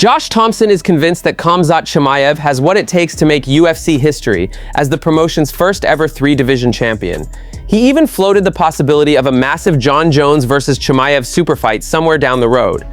Josh Thomson is convinced that Khamzat Chimaev has what it takes to make UFC history as the promotion's first ever 3-division champion. He even floated the possibility of a massive John Jones versus Chimaev superfight somewhere down the road.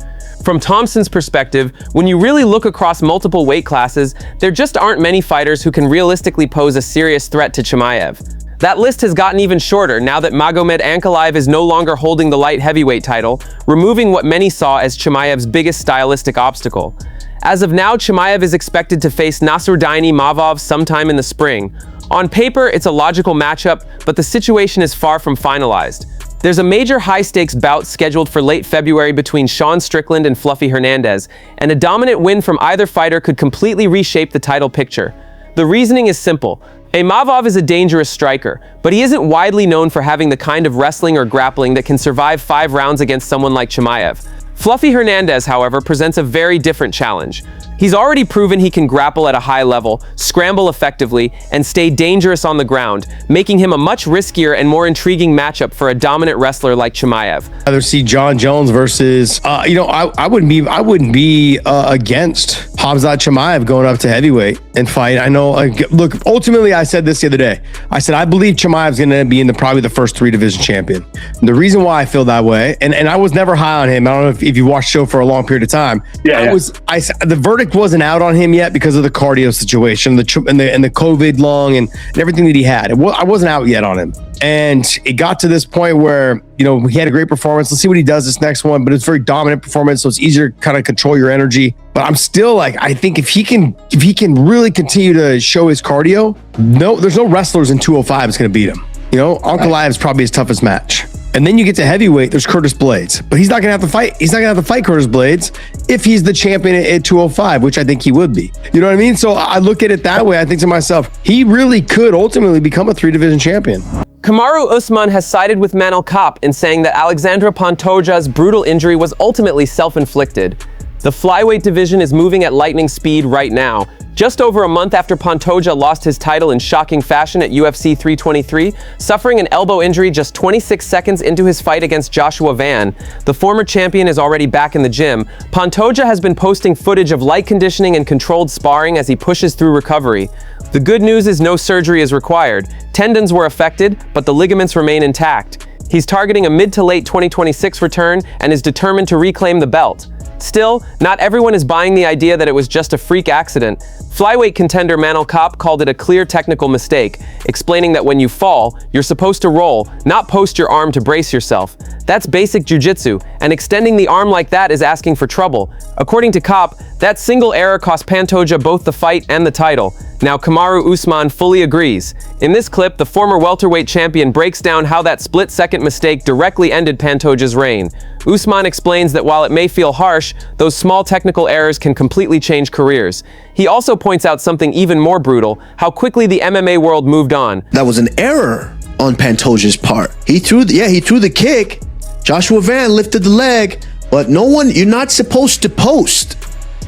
From Thomson's perspective, when you really look across multiple weight classes, there just aren't many fighters who can realistically pose a serious threat to Chimaev. That list has gotten even shorter now that Magomed Ankalaev is no longer holding the light heavyweight title, removing what many saw as Chimaev's biggest stylistic obstacle. As of now, Chimaev is expected to face Nassourdine Mavov sometime in the spring. On paper, it's a logical matchup, but the situation is far from finalized. There's a major high-stakes bout scheduled for late February between Sean Strickland and Fluffy Hernandez, and a dominant win from either fighter could completely reshape the title picture. The reasoning is simple. Mavov is a dangerous striker, but he isn't widely known for having the kind of wrestling or grappling that can survive 5 rounds against someone like Chimaev. Fluffy Hernandez, however, presents a very different challenge. He's already proven he can grapple at a high level, scramble effectively, and stay dangerous on the ground, making him a much riskier and more intriguing matchup for a dominant wrestler like Chimaev. I'd rather see John Jones versus, I wouldn't be against Khamzat Chimaev going up to heavyweight and fight. I know, look, ultimately, I said this the other day. I said, I believe Chimaev's going to be in probably the first 3-division champion. And the reason why I feel that way, and I was never high on him. I don't know if you watched the show for a long period of time. The verdict wasn't out on him yet because of the cardio situation, and the COVID lung and everything that he had. I wasn't out yet on him. And it got to this point where, he had a great performance. Let's see what he does this next one. But it's a very dominant performance, so it's easier to kind of control your energy. But I'm still I think if he can really continue to show his cardio, there's no wrestlers in 205 that's going to beat him. Ankalaev is probably his toughest match. And then you get to heavyweight, there's Curtis Blades. But he's not going to have to fight. He's not going to have to fight Curtis Blades if he's the champion at 205, which I think he would be. You know what I mean? So I look at it that way. I think to myself, he really could ultimately become a 3-division champion. Kamaru Usman has sided with Manel Kape in saying that Alexandre Pantoja's brutal injury was ultimately self-inflicted. The flyweight division is moving at lightning speed right now. Just over a month after Pantoja lost his title in shocking fashion at UFC 323, suffering an elbow injury just 26 seconds into his fight against Joshua Van, the former champion is already back in the gym. Pantoja has been posting footage of light conditioning and controlled sparring as he pushes through recovery. The good news is no surgery is required. Tendons were affected, but the ligaments remain intact. He's targeting a mid to late 2026 return and is determined to reclaim the belt. Still, not everyone is buying the idea that it was just a freak accident. Flyweight contender Manel Kape called it a clear technical mistake, explaining that when you fall, you're supposed to roll, not post your arm to brace yourself. That's basic jiu-jitsu, and extending the arm like that is asking for trouble. According to Kape, that single error cost Pantoja both the fight and the title. Now Kamaru Usman fully agrees. In this clip, the former welterweight champion breaks down how that split-second mistake directly ended Pantoja's reign. Usman explains that while it may feel harsh, those small technical errors can completely change careers. He also points out something even more brutal, how quickly the MMA world moved on. That was an error on Pantoja's part. He threw the kick. Joshua Van lifted the leg, but you're not supposed to post.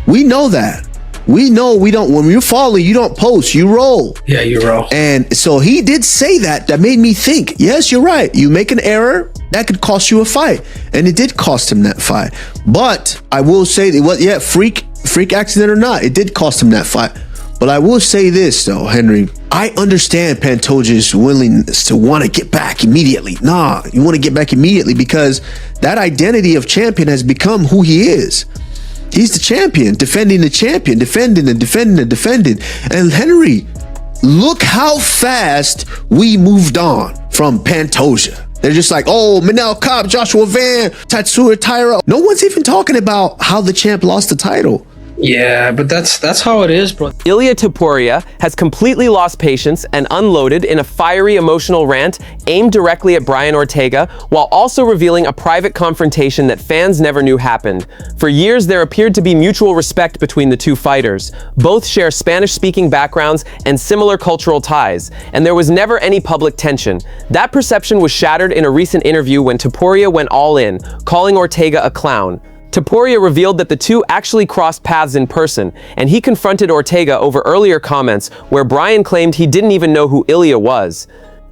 We know that. We know we don't, when you're falling, you don't post, you roll. Yeah, you roll. And so he did say that. That made me think, yes, you're right. You make an error, that could cost you a fight. And it did cost him that fight. But I will say that, freak accident or not, it did cost him that fight. But I will say this though, Henry, I understand Pantoja's willingness to want to get back immediately. Nah, you want to get back immediately because that identity of champion has become who he is. He's the champion, defending, defending. And Henry, look how fast we moved on from Pantoja. They're just like, oh, Manel Kape, Joshua Van, Tatsuro Taira. No one's even talking about how the champ lost the title. Yeah, but that's how it is, bro. Ilia Topuria has completely lost patience and unloaded in a fiery emotional rant aimed directly at Brian Ortega, while also revealing a private confrontation that fans never knew happened. For years, there appeared to be mutual respect between the two fighters. Both share Spanish-speaking backgrounds and similar cultural ties, and there was never any public tension. That perception was shattered in a recent interview when Topuria went all in, calling Ortega a clown. Topuria revealed that the two actually crossed paths in person, and he confronted Ortega over earlier comments where Brian claimed he didn't even know who Ilia was.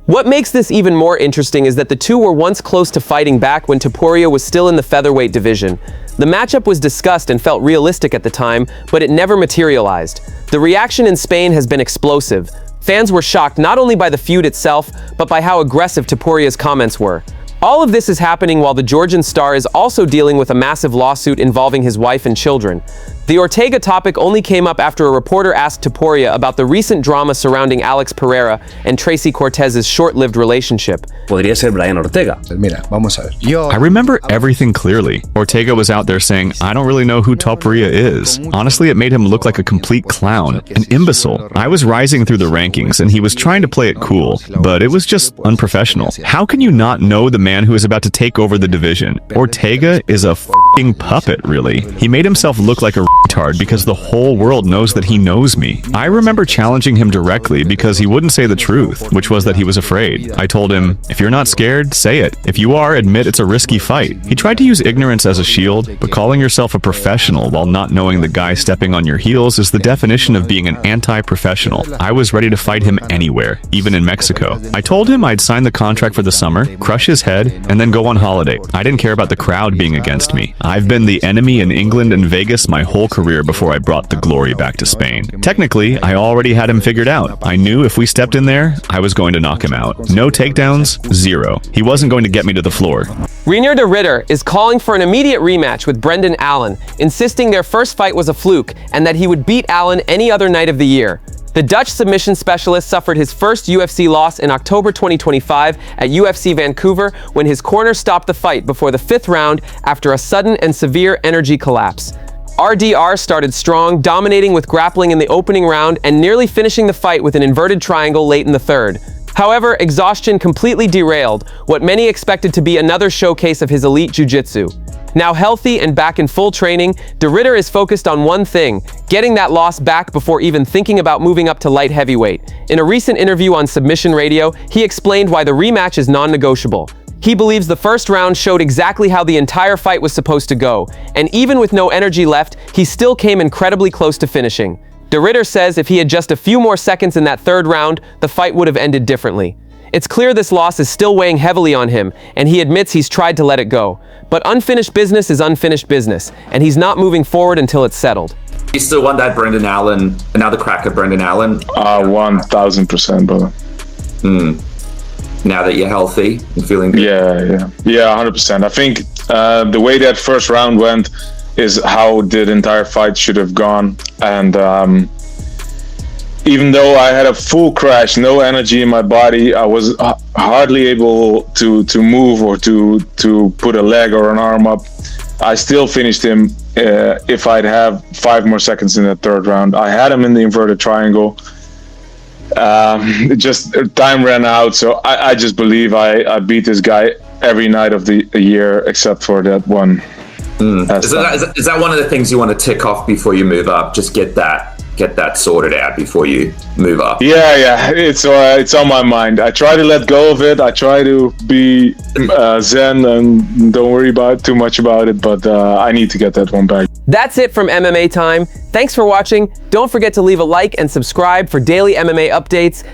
What makes this even more interesting is that the two were once close to fighting back when Topuria was still in the featherweight division. The matchup was discussed and felt realistic at the time, but it never materialized. The reaction in Spain has been explosive. Fans were shocked not only by the feud itself, but by how aggressive Topuria's comments were. All of this is happening while the Georgian star is also dealing with a massive lawsuit involving his wife and children. The Ortega topic only came up after a reporter asked Topuria about the recent drama surrounding Alex Pereira and Tracy Cortez's short-lived relationship. Podría ser Brian Ortega. Mira, vamos a ver. I remember everything clearly. Ortega was out there saying, I don't really know who Topuria is. Honestly, it made him look like a complete clown, an imbecile. I was rising through the rankings and he was trying to play it cool, but it was just unprofessional. How can you not know the man who is about to take over the division? Ortega is a f***ing puppet, really. He made himself look like a retard because the whole world knows that he knows me. I remember challenging him directly because he wouldn't say the truth, which was that he was afraid. I told him, if you're not scared, say it. If you are, admit it's a risky fight. He tried to use ignorance as a shield, but calling yourself a professional while not knowing the guy stepping on your heels is the definition of being an anti-professional. I was ready to fight him anywhere, even in Mexico. I told him I'd sign the contract for the summer, crush his head, and then go on holiday. I didn't care about the crowd being against me. I've been the enemy in England and Vegas my whole career before I brought the glory back to Spain. Technically, I already had him figured out. I knew if we stepped in there, I was going to knock him out. No takedowns, zero. He wasn't going to get me to the floor. Reinier de Ridder is calling for an immediate rematch with Brendan Allen, insisting their first fight was a fluke and that he would beat Allen any other night of the year. The Dutch submission specialist suffered his first UFC loss in October 2025 at UFC Vancouver when his corner stopped the fight before the 5th round after a sudden and severe energy collapse. RDR started strong, dominating with grappling in the opening round and nearly finishing the fight with an inverted triangle late in the 3rd. However, exhaustion completely derailed what many expected to be another showcase of his elite jiu-jitsu. Now healthy and back in full training, de Ridder is focused on one thing, getting that loss back before even thinking about moving up to light heavyweight. In a recent interview on Submission Radio, he explained why the rematch is non-negotiable. He believes the first round showed exactly how the entire fight was supposed to go, and even with no energy left, he still came incredibly close to finishing. De Ridder says if he had just a few more seconds in that 3rd round, the fight would have ended differently. It's clear this loss is still weighing heavily on him, and he admits he's tried to let it go. But unfinished business is unfinished business, and he's not moving forward until it's settled. You still want that Brendan Allen, another crack at Brendan Allen? 1000%, brother. Now that you're healthy and feeling good? Yeah, 100%. I think the way that first round went is how the entire fight should have gone. And even though I had a full crash, no energy in my body, I was hardly able to move or to put a leg or an arm up. I still finished him if I'd have 5 more seconds in the 3rd round. I had him in the inverted triangle. Just time ran out, so I just believe I beat this guy every night of the year except for that one. Is that one of the things you want to tick off before you move up? Just get that sorted out before you move up. Yeah, it's on my mind. I try to let go of it. I try to be zen and don't worry too much about it, but I need to get that one back. That's it from MMA Time. Thanks for watching. Don't forget to leave a like and subscribe for daily MMA updates.